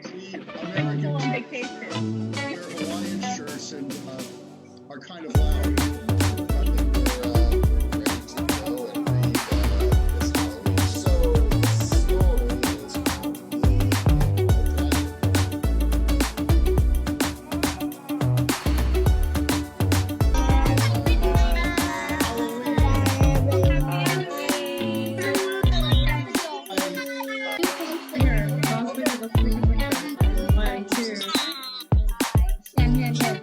See, Go on Americans vacation. wear Hawaiian shirts and are kind of loud. I think we're ready to go and read this Halloween story. It's called Here, pause video. Let's take a picture. One, two. Yan, yan, yan.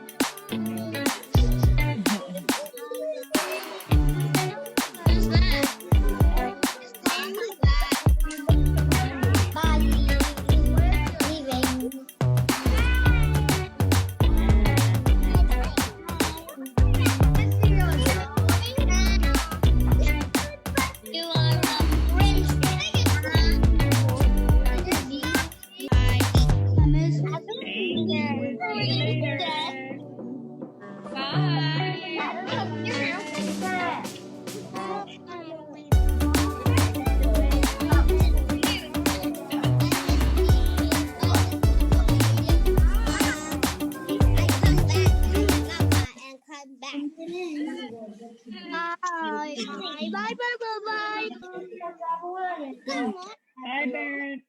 Bye, Baron.